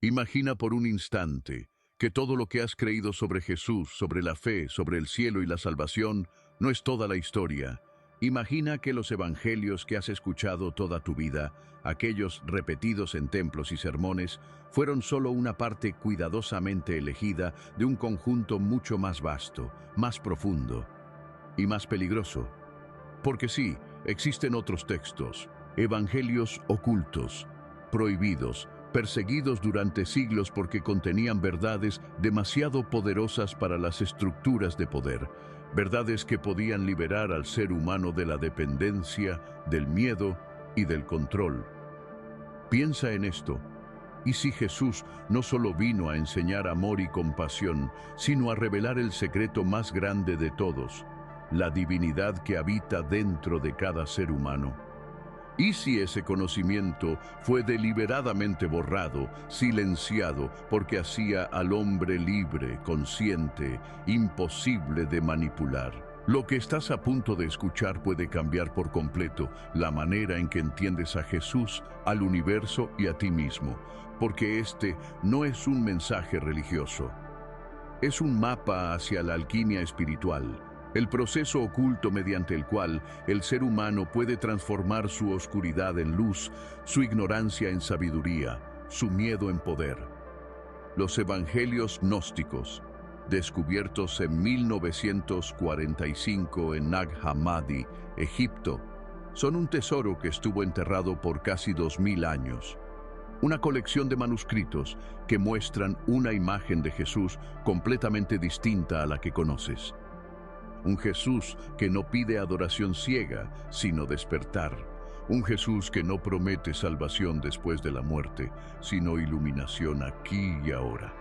Imagina por un instante que todo lo que has creído sobre Jesús, sobre la fe, sobre el cielo y la salvación, no es toda la historia. Imagina que los evangelios que has escuchado toda tu vida, aquellos repetidos en templos y sermones, fueron solo una parte cuidadosamente elegida de un conjunto mucho más vasto, más profundo y más peligroso. Porque sí, existen otros textos, evangelios ocultos, prohibidos, perseguidos durante siglos porque contenían verdades demasiado poderosas para las estructuras de poder, verdades que podían liberar al ser humano de la dependencia, del miedo y del control. Piensa en esto. ¿Y si Jesús no solo vino a enseñar amor y compasión, sino a revelar el secreto más grande de todos, la divinidad que habita dentro de cada ser humano? ¿Y si ese conocimiento fue deliberadamente borrado, silenciado, porque hacía al hombre libre, consciente, imposible de manipular? Lo que estás a punto de escuchar puede cambiar por completo la manera en que entiendes a Jesús, al universo y a ti mismo, porque este no es un mensaje religioso. Es un mapa hacia la alquimia espiritual, el proceso oculto mediante el cual el ser humano puede transformar su oscuridad en luz, su ignorancia en sabiduría, su miedo en poder. Los evangelios gnósticos, descubiertos en 1945 en Nag Hammadi, Egipto, son un tesoro que estuvo enterrado por casi 2000 años. Una colección de manuscritos que muestran una imagen de Jesús completamente distinta a la que conoces. Un Jesús que no pide adoración ciega, sino despertar. Un Jesús que no promete salvación después de la muerte, sino iluminación aquí y ahora.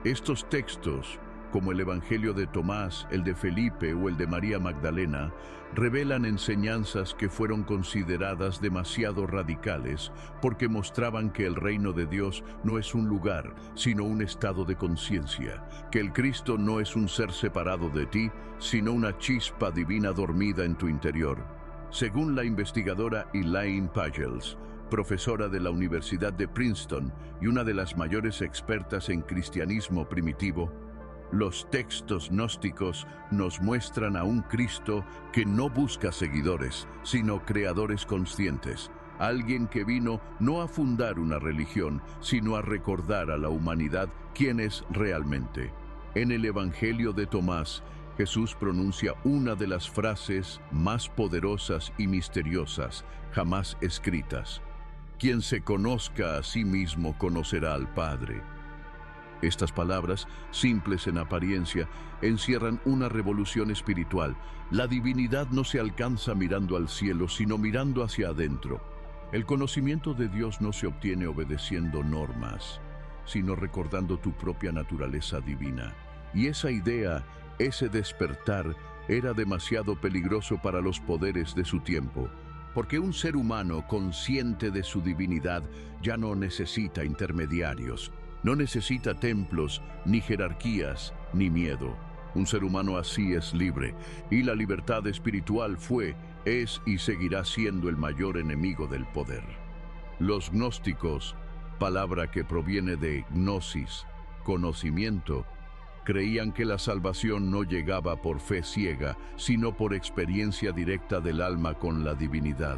Estos textos, como el Evangelio de Tomás, el de Felipe o el de María Magdalena, revelan enseñanzas que fueron consideradas demasiado radicales porque mostraban que el reino de Dios no es un lugar, sino un estado de conciencia, que el Cristo no es un ser separado de ti, sino una chispa divina dormida en tu interior. Según la investigadora Elaine Pagels, profesora de la Universidad de Princeton y una de las mayores expertas en cristianismo primitivo, los textos gnósticos nos muestran a un Cristo que no busca seguidores, sino creadores conscientes. Alguien que vino no a fundar una religión, sino a recordar a la humanidad quién es realmente. En el Evangelio de Tomás, Jesús pronuncia una de las frases más poderosas y misteriosas jamás escritas. Quien se conozca a sí mismo conocerá al Padre. Estas palabras, simples en apariencia, encierran una revolución espiritual. La divinidad no se alcanza mirando al cielo, sino mirando hacia adentro. El conocimiento de Dios no se obtiene obedeciendo normas, sino recordando tu propia naturaleza divina. Y esa idea, ese despertar, era demasiado peligroso para los poderes de su tiempo, porque un ser humano consciente de su divinidad ya no necesita intermediarios. No necesita templos, ni jerarquías, ni miedo. Un ser humano así es libre, y la libertad espiritual fue, es y seguirá siendo el mayor enemigo del poder. Los gnósticos, palabra que proviene de gnosis, conocimiento, creían que la salvación no llegaba por fe ciega, sino por experiencia directa del alma con la divinidad.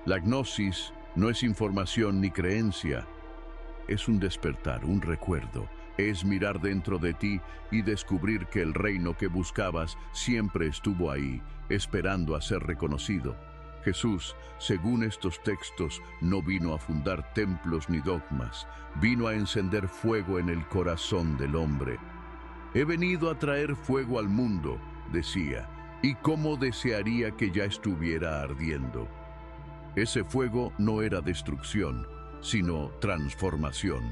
La gnosis no es información ni creencia, es un despertar, un recuerdo. Es mirar dentro de ti y descubrir que el reino que buscabas siempre estuvo ahí, esperando a ser reconocido. Jesús, según estos textos, no vino a fundar templos ni dogmas, vino a encender fuego en el corazón del hombre. He venido a traer fuego al mundo, decía, y cómo desearía que ya estuviera ardiendo. Ese fuego no era destrucción, sino transformación.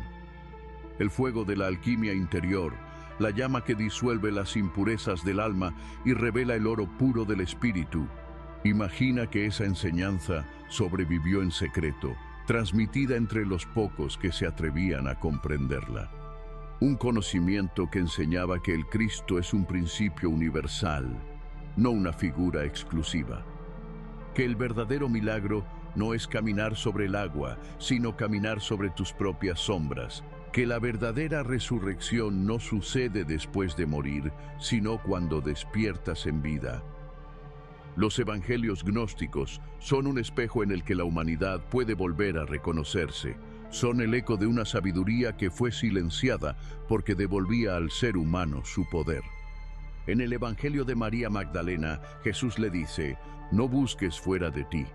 El fuego de la alquimia interior, la llama que disuelve las impurezas del alma y revela el oro puro del espíritu. Imagina que esa enseñanza sobrevivió en secreto, transmitida entre los pocos que se atrevían a comprenderla. Un conocimiento que enseñaba que el Cristo es un principio universal, no una figura exclusiva. Que el verdadero milagro no es caminar sobre el agua, sino caminar sobre tus propias sombras. que la verdadera resurrección no sucede después de morir, sino cuando despiertas en vida. Los evangelios gnósticos son un espejo en el que la humanidad puede volver a reconocerse. Son el eco de una sabiduría que fue silenciada porque devolvía al ser humano su poder. En el Evangelio de María Magdalena, Jesús le dice: no busques fuera de ti.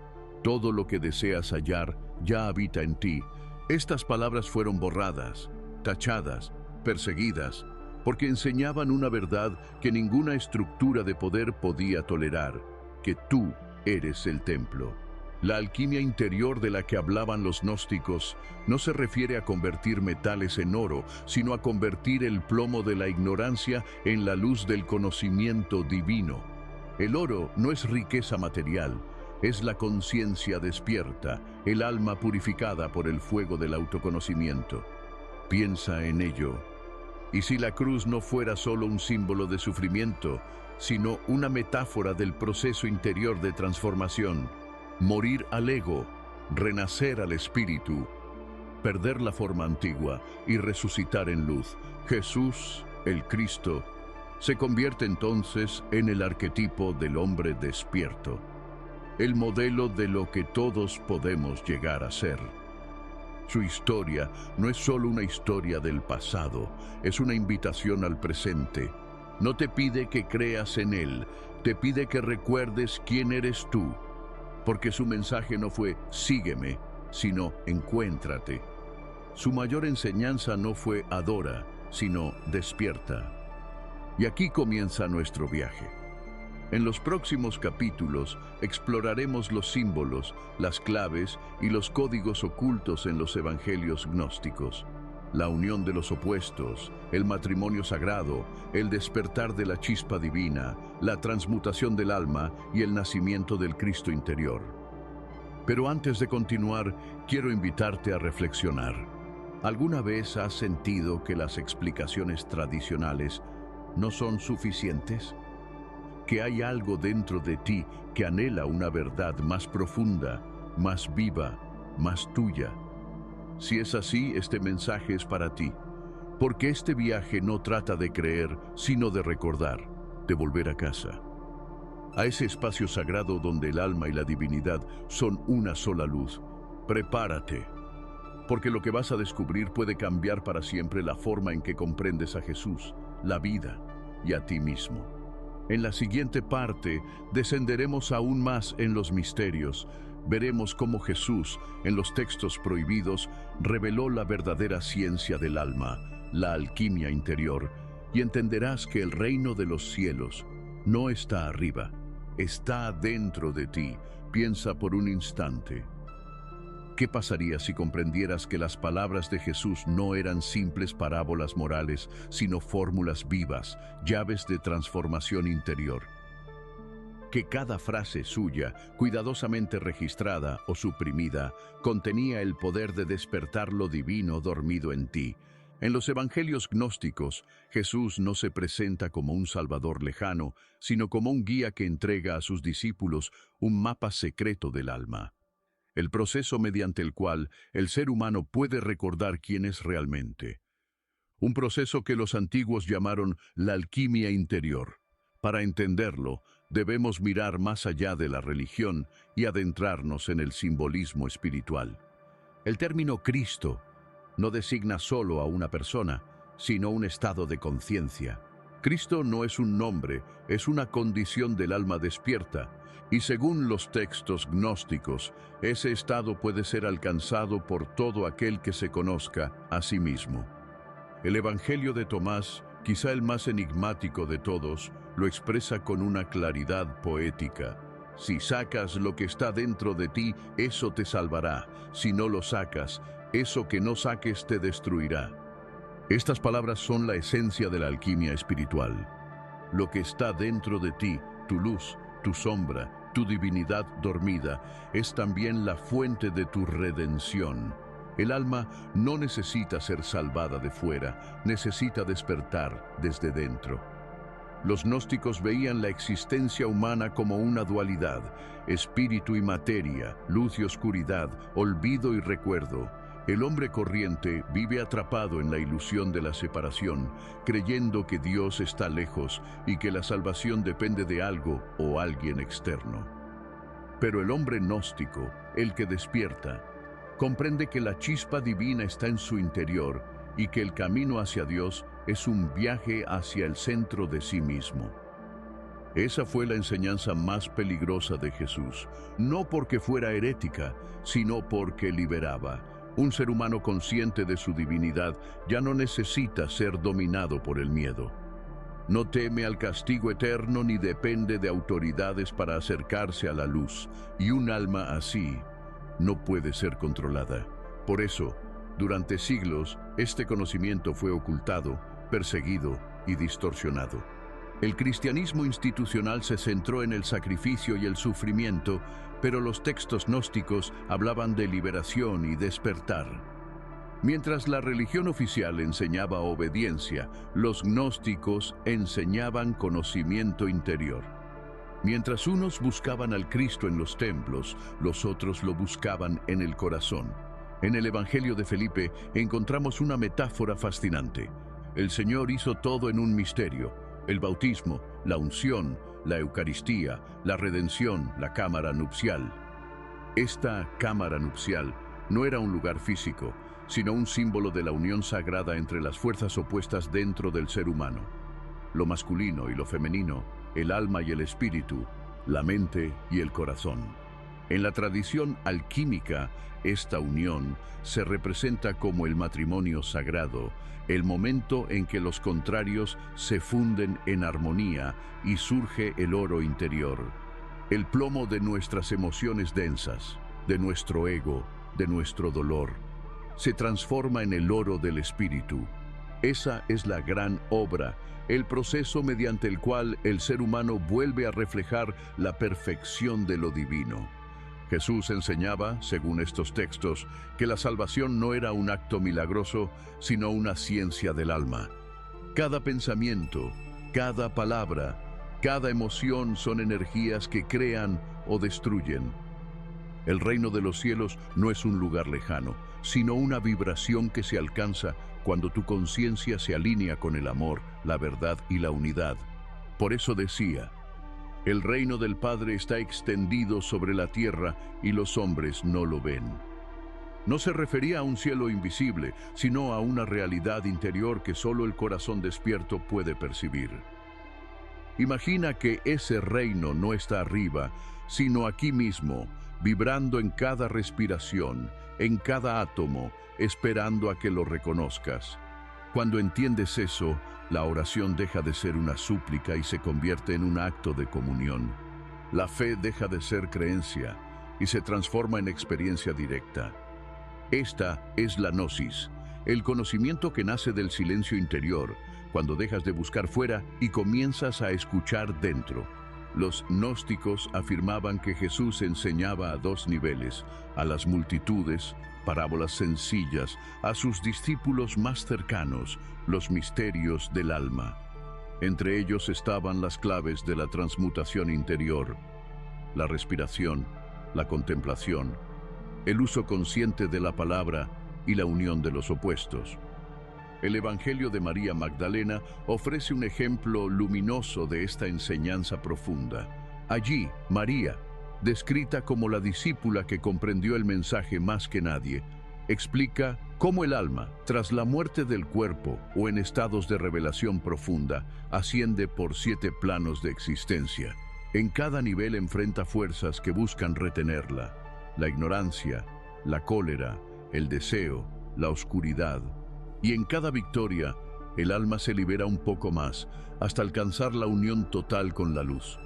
Todo lo que deseas hallar ya habita en ti. Estas palabras fueron borradas, tachadas, perseguidas, porque enseñaban una verdad que ninguna estructura de poder podía tolerar, que tú eres el templo. La alquimia interior de la que hablaban los gnósticos no se refiere a convertir metales en oro, sino a convertir el plomo de la ignorancia en la luz del conocimiento divino. El oro no es riqueza material, es la conciencia despierta, el alma purificada por el fuego del autoconocimiento. Piensa en ello. Y si la cruz no fuera solo un símbolo de sufrimiento, sino una metáfora del proceso interior de transformación, morir al ego, renacer al espíritu, perder la forma antigua y resucitar en luz, Jesús, el Cristo, se convierte entonces en el arquetipo del hombre despierto, el modelo de lo que todos podemos llegar a ser. Su historia no es solo una historia del pasado, es una invitación al presente. No te pide que creas en Él, te pide que recuerdes quién eres tú, porque su mensaje no fue sígueme, sino encuéntrate. Su mayor enseñanza no fue adora, sino despierta. Y aquí comienza nuestro viaje. En los próximos capítulos exploraremos los símbolos, las claves y los códigos ocultos en los evangelios gnósticos. La unión de los opuestos, el matrimonio sagrado, el despertar de la chispa divina, la transmutación del alma y el nacimiento del Cristo interior. Pero antes de continuar, quiero invitarte a reflexionar. ¿Alguna vez has sentido que las explicaciones tradicionales no son suficientes? ¿Que hay algo dentro de ti que anhela una verdad más profunda, más viva, más tuya? Si es así, este mensaje es para ti, porque este viaje no trata de creer, sino de recordar, de volver a casa, a ese espacio sagrado donde el alma y la divinidad son una sola luz. Prepárate, porque lo que vas a descubrir puede cambiar para siempre la forma en que comprendes a Jesús, la vida y a ti mismo. En la siguiente parte, descenderemos aún más en los misterios. Veremos cómo Jesús, en los textos prohibidos, reveló la verdadera ciencia del alma, la alquimia interior, y entenderás que el reino de los cielos no está arriba, está dentro de ti. Piensa por un instante. ¿Qué pasaría si comprendieras que las palabras de Jesús no eran simples parábolas morales, sino fórmulas vivas, llaves de transformación interior? Que cada frase suya, cuidadosamente registrada o suprimida, contenía el poder de despertar lo divino dormido en ti. En los evangelios gnósticos, Jesús no se presenta como un salvador lejano, sino como un guía que entrega a sus discípulos un mapa secreto del alma. El proceso mediante el cual el ser humano puede recordar quién es realmente. Un proceso que los antiguos llamaron la alquimia interior. Para entenderlo, debemos mirar más allá de la religión y adentrarnos en el simbolismo espiritual. El término Cristo no designa solo a una persona, sino un estado de conciencia. Cristo no es un nombre, es una condición del alma despierta, y según los textos gnósticos, ese estado puede ser alcanzado por todo aquel que se conozca a sí mismo. El Evangelio de Tomás, quizá el más enigmático de todos, lo expresa con una claridad poética. Si sacas lo que está dentro de ti, eso te salvará. Si no lo sacas, eso que no saques te destruirá. Estas palabras son la esencia de la alquimia espiritual. Lo que está dentro de ti, tu luz, tu sombra, tu divinidad dormida, es también la fuente de tu redención. El alma no necesita ser salvada de fuera, necesita despertar desde dentro. Los gnósticos veían la existencia humana como una dualidad, espíritu y materia, luz y oscuridad, olvido y recuerdo. El hombre corriente vive atrapado en la ilusión de la separación, creyendo que Dios está lejos y que la salvación depende de algo o alguien externo. Pero el hombre gnóstico, el que despierta, comprende que la chispa divina está en su interior y que el camino hacia Dios es un viaje hacia el centro de sí mismo. Esa fue la enseñanza más peligrosa de Jesús, no porque fuera herética, sino porque liberaba. Un ser humano consciente de su divinidad ya no necesita ser dominado por el miedo. No teme al castigo eterno ni depende de autoridades para acercarse a la luz, y un alma así no puede ser controlada. Por eso, durante siglos, este conocimiento fue ocultado, perseguido y distorsionado. El cristianismo institucional se centró en el sacrificio y el sufrimiento, pero los textos gnósticos hablaban de liberación y despertar. Mientras la religión oficial enseñaba obediencia, los gnósticos enseñaban conocimiento interior. Mientras unos buscaban al Cristo en los templos, los otros lo buscaban en el corazón. En el Evangelio de Felipe encontramos una metáfora fascinante. El Señor hizo todo en un misterio: el bautismo, la unción, la Eucaristía, la redención, la cámara nupcial. Esta cámara nupcial no era un lugar físico, sino un símbolo de la unión sagrada entre las fuerzas opuestas dentro del ser humano: lo masculino y lo femenino, el alma y el espíritu, la mente y el corazón. En la tradición alquímica, esta unión se representa como el matrimonio sagrado, el momento en que los contrarios se funden en armonía y surge el oro interior, el plomo de nuestras emociones densas, de nuestro ego, de nuestro dolor. Se transforma en el oro del espíritu. Esa es la gran obra, el proceso mediante el cual el ser humano vuelve a reflejar la perfección de lo divino. Jesús enseñaba, según estos textos, que la salvación no era un acto milagroso, sino una ciencia del alma. Cada pensamiento, cada palabra, cada emoción son energías que crean o destruyen. El reino de los cielos no es un lugar lejano, sino una vibración que se alcanza cuando tu conciencia se alinea con el amor, la verdad y la unidad. Por eso decía: el reino del Padre está extendido sobre la tierra y los hombres no lo ven. No se refería a un cielo invisible, sino a una realidad interior que solo el corazón despierto puede percibir. Imagina que ese reino no está arriba, sino aquí mismo, vibrando en cada respiración, en cada átomo, esperando a que lo reconozcas. Cuando entiendes eso, la oración deja de ser una súplica y se convierte en un acto de comunión. La fe deja de ser creencia y se transforma en experiencia directa. Esta es la gnosis, el conocimiento que nace del silencio interior, cuando dejas de buscar fuera y comienzas a escuchar dentro. Los gnósticos afirmaban que Jesús enseñaba a dos niveles: a las multitudes, parábolas sencillas; a sus discípulos más cercanos, los misterios del alma. Entre ellos estaban las claves de la transmutación interior: la respiración, la contemplación, el uso consciente de la palabra y la unión de los opuestos. El Evangelio de María Magdalena ofrece un ejemplo luminoso de esta enseñanza profunda. Allí, María, descrita como la discípula que comprendió el mensaje más que nadie, explica cómo el alma, tras la muerte del cuerpo o en estados de revelación profunda, asciende por 7 planos de existencia. En cada nivel enfrenta fuerzas que buscan retenerla: la ignorancia, la cólera, el deseo, la oscuridad. Y en cada victoria, el alma se libera un poco más, hasta alcanzar la unión total con la luz.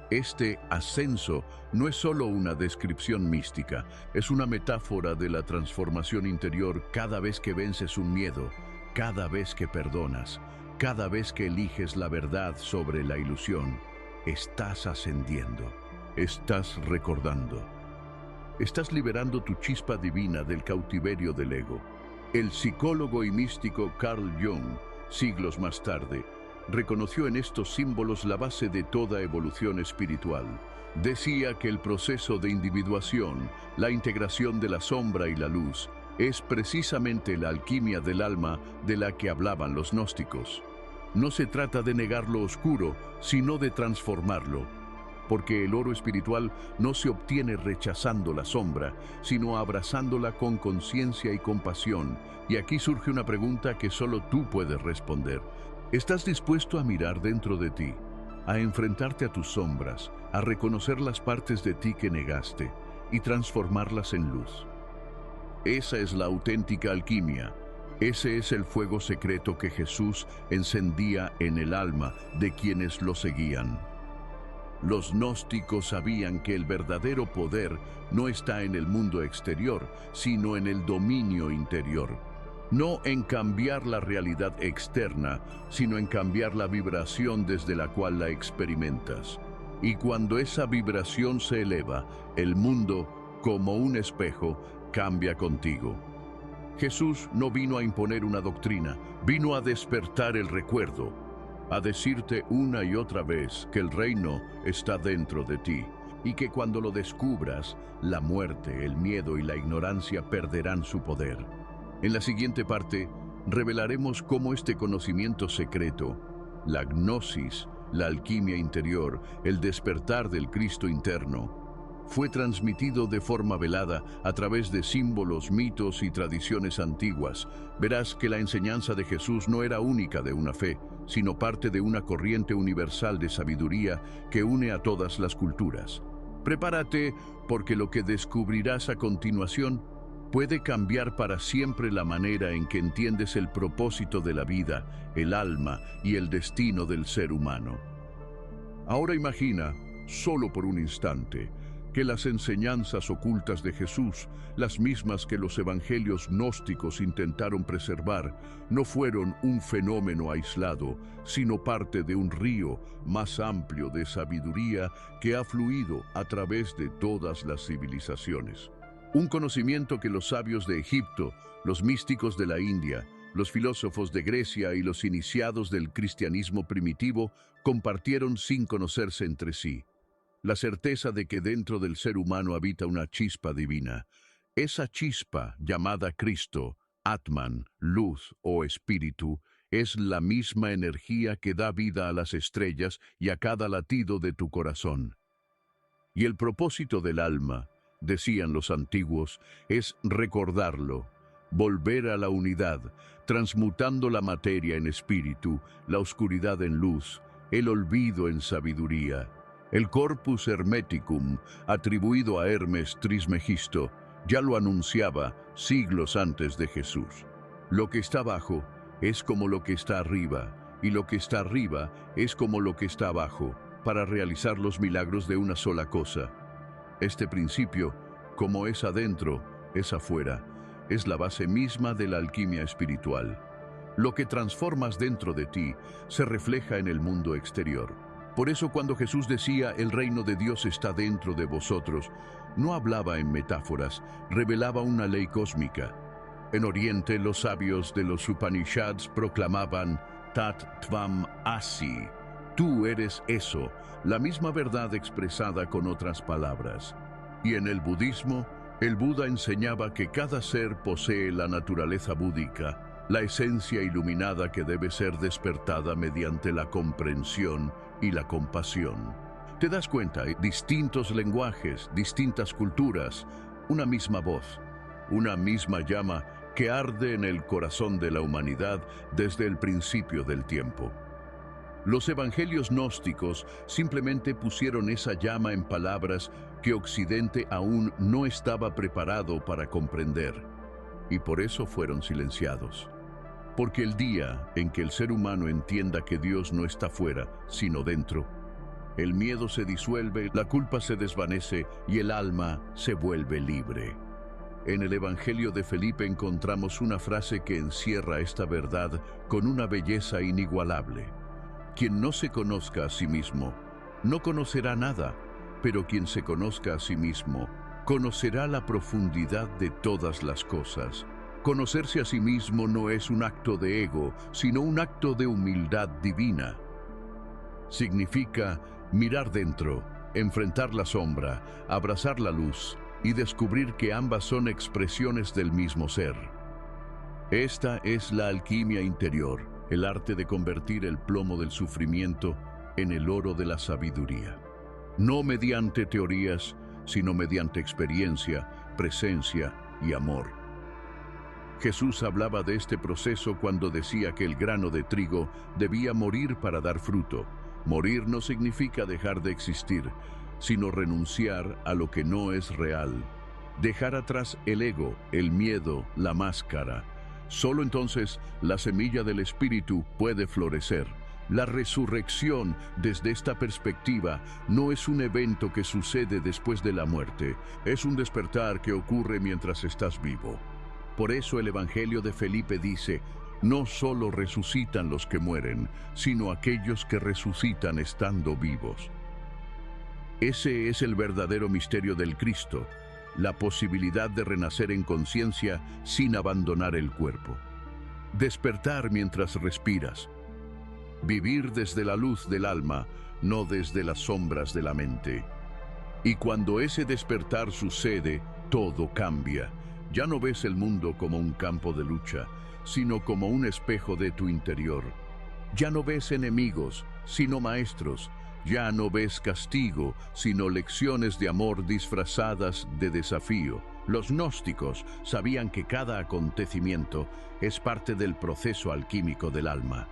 Este ascenso no es solo una descripción mística, es una metáfora de la transformación interior cada vez que vences un miedo, cada vez que perdonas, cada vez que eliges la verdad sobre la ilusión. Estás ascendiendo, estás recordando, estás liberando tu chispa divina del cautiverio del ego. El psicólogo y místico Carl Jung, siglos más tarde, reconoció en estos símbolos la base de toda evolución espiritual. Decía que el proceso de individuación, la integración de la sombra y la luz, Es precisamente la alquimia del alma de la que hablaban los gnósticos. No se trata de negar lo oscuro, sino de transformarlo, porque el oro espiritual no se obtiene rechazando la sombra, sino abrazándola con conciencia y compasión. Y aquí surge una pregunta que solo tú puedes responder. ¿Estás dispuesto a mirar dentro de ti, a enfrentarte a tus sombras, a reconocer las partes de ti que negaste y transformarlas en luz? Esa es la auténtica alquimia. Ese es el fuego secreto que Jesús encendía en el alma de quienes lo seguían. Los gnósticos sabían que el verdadero poder no está en el mundo exterior, sino en el dominio interior. No en cambiar la realidad externa, sino en cambiar la vibración desde la cual la experimentas. Y cuando esa vibración se eleva, el mundo, como un espejo, cambia contigo. Jesús no vino a imponer una doctrina, vino a despertar el recuerdo, a decirte una y otra vez que el reino está dentro de ti y que cuando lo descubras, la muerte, el miedo y la ignorancia perderán su poder. En la siguiente parte, revelaremos cómo este conocimiento secreto, la gnosis, la alquimia interior, el despertar del Cristo interno, fue transmitido de forma velada a través de símbolos, mitos y tradiciones antiguas. Verás que la enseñanza de Jesús no era única de una fe, sino parte de una corriente universal de sabiduría que une a todas las culturas. Prepárate, porque lo que descubrirás a continuación puede cambiar para siempre la manera en que entiendes el propósito de la vida, el alma y el destino del ser humano. Ahora imagina, solo por un instante, que las enseñanzas ocultas de Jesús, las mismas que los evangelios gnósticos intentaron preservar, no fueron un fenómeno aislado, sino parte de un río más amplio de sabiduría que ha fluido a través de todas las civilizaciones. Un conocimiento que los sabios de Egipto, los místicos de la India, los filósofos de Grecia y los iniciados del cristianismo primitivo compartieron sin conocerse entre sí. La certeza de que dentro del ser humano habita una chispa divina. Esa chispa, llamada Cristo, Atman, luz o espíritu, es la misma energía que da vida a las estrellas y a cada latido de tu corazón. Y el propósito del alma, decían los antiguos, es recordarlo, volver a la unidad, transmutando la materia en espíritu, la oscuridad en luz, el olvido en sabiduría. El Corpus Hermeticum, atribuido a Hermes Trismegisto, ya lo anunciaba siglos antes de Jesús. Lo que está abajo es como lo que está arriba, y lo que está arriba es como lo que está abajo, para realizar los milagros de una sola cosa. Este principio, como es adentro, es afuera, es la base misma de la alquimia espiritual. Lo que transformas dentro de ti se refleja en el mundo exterior. Por eso cuando Jesús decía el reino de Dios está dentro de vosotros, no hablaba en metáforas, revelaba una ley cósmica. En Oriente los sabios de los Upanishads proclamaban Tat Tvam Asi, tú eres eso, la misma verdad expresada con otras palabras. Y en el budismo, el Buda enseñaba que cada ser posee la naturaleza búdica, la esencia iluminada que debe ser despertada mediante la comprensión y la compasión. ¿Te das cuenta? Distintos lenguajes, distintas culturas, una misma voz, una misma llama que arde en el corazón de la humanidad desde el principio del tiempo. Los evangelios gnósticos simplemente pusieron esa llama en palabras que Occidente aún no estaba preparado para comprender, y por eso fueron silenciados. Porque el día en que el ser humano entienda que Dios no está fuera, sino dentro, el miedo se disuelve, la culpa se desvanece y el alma se vuelve libre. En el Evangelio de Felipe encontramos una frase que encierra esta verdad con una belleza inigualable. Quien no se conozca a sí mismo, no conocerá nada, pero quien se conozca a sí mismo, conocerá la profundidad de todas las cosas. Conocerse a sí mismo no es un acto de ego, sino un acto de humildad divina. Significa mirar dentro, enfrentar la sombra, abrazar la luz, y descubrir que ambas son expresiones del mismo ser. Esta es la alquimia interior, el arte de convertir el plomo del sufrimiento en el oro de la sabiduría. No mediante teorías, sino mediante experiencia, presencia y amor. Jesús hablaba de este proceso cuando decía que el grano de trigo debía morir para dar fruto. Morir no significa dejar de existir, sino renunciar a lo que no es real. Dejar atrás el ego, el miedo, la máscara. Solo entonces la semilla del Espíritu puede florecer. La resurrección, desde esta perspectiva, no es un evento que sucede después de la muerte, es un despertar que ocurre mientras estás vivo. Por eso el Evangelio de Felipe dice, no solo resucitan los que mueren, sino aquellos que resucitan estando vivos. Ese es el verdadero misterio del Cristo, la posibilidad de renacer en conciencia sin abandonar el cuerpo. Despertar mientras respiras. Vivir desde la luz del alma, no desde las sombras de la mente. Y cuando ese despertar sucede, todo cambia. Ya no ves el mundo como un campo de lucha, sino como un espejo de tu interior. Ya no ves enemigos, sino maestros. Ya no ves castigo, sino lecciones de amor disfrazadas de desafío. Los gnósticos sabían que cada acontecimiento es parte del proceso alquímico del alma,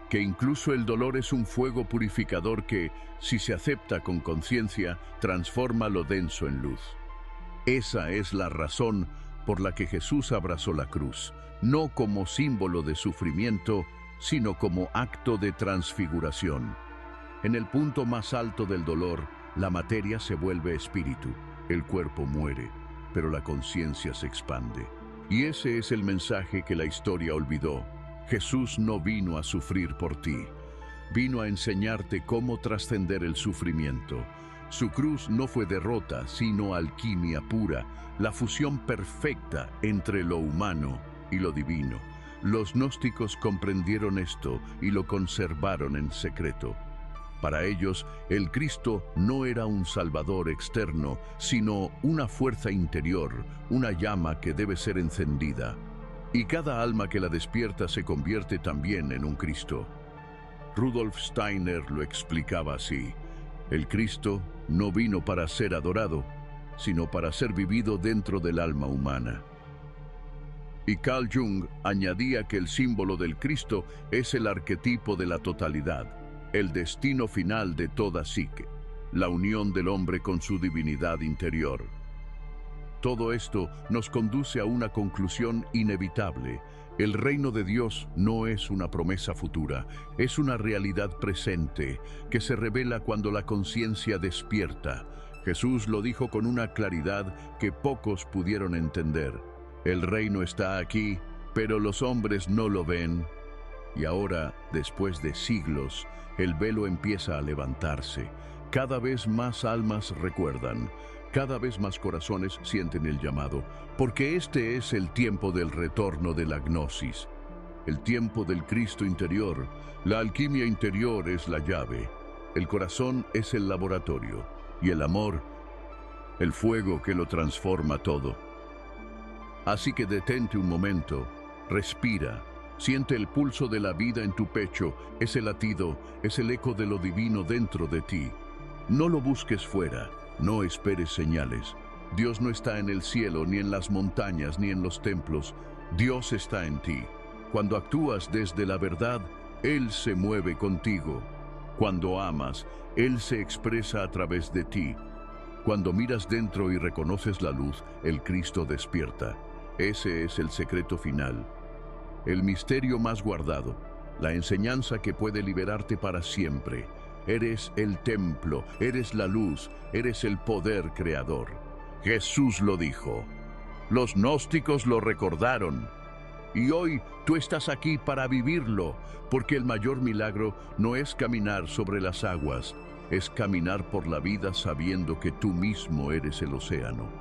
que incluso el dolor es un fuego purificador que, si se acepta con conciencia, transforma lo denso en luz. Esa es la razón por la que Jesús abrazó la cruz, no como símbolo de sufrimiento, sino como acto de transfiguración. En el punto más alto del dolor, la materia se vuelve espíritu, el cuerpo muere, pero la conciencia se expande. Y ese es el mensaje que la historia olvidó. Jesús no vino a sufrir por ti, vino a enseñarte cómo trascender el sufrimiento. Su cruz no fue derrota, sino alquimia pura, la fusión perfecta entre lo humano y lo divino. Los gnósticos comprendieron esto y lo conservaron en secreto. Para ellos, el Cristo no era un salvador externo, sino una fuerza interior, una llama que debe ser encendida. Y cada alma que la despierta se convierte también en un Cristo. Rudolf Steiner lo explicaba así: el Cristo no vino para ser adorado, sino para ser vivido dentro del alma humana. Y Carl Jung añadía que el símbolo del Cristo es el arquetipo de la totalidad, el destino final de toda psique, la unión del hombre con su divinidad interior. Todo esto nos conduce a una conclusión inevitable. El reino de Dios no es una promesa futura, es una realidad presente que se revela cuando la conciencia despierta. Jesús lo dijo con una claridad que pocos pudieron entender. El reino está aquí, pero los hombres no lo ven. Y ahora, después de siglos, el velo empieza a levantarse. Cada vez más almas recuerdan, cada vez más corazones sienten el llamado, porque este es el tiempo del retorno de la gnosis, el tiempo del Cristo interior. La alquimia interior es la llave, el corazón es el laboratorio, y el amor, el fuego que lo transforma todo. Así que detente un momento, respira. Siente el pulso de la vida en tu pecho, ese latido, es el eco de lo divino dentro de ti. No lo busques fuera, no esperes señales. Dios no está en el cielo, ni en las montañas, ni en los templos. Dios está en ti. Cuando actúas desde la verdad, Él se mueve contigo. Cuando amas, Él se expresa a través de ti. Cuando miras dentro y reconoces la luz, el Cristo despierta. Ese es el secreto final. El misterio más guardado, la enseñanza que puede liberarte para siempre. Eres el templo, eres la luz, eres el poder creador. Jesús lo dijo. Los gnósticos lo recordaron. Y hoy tú estás aquí para vivirlo, porque el mayor milagro no es caminar sobre las aguas, es caminar por la vida sabiendo que tú mismo eres el océano.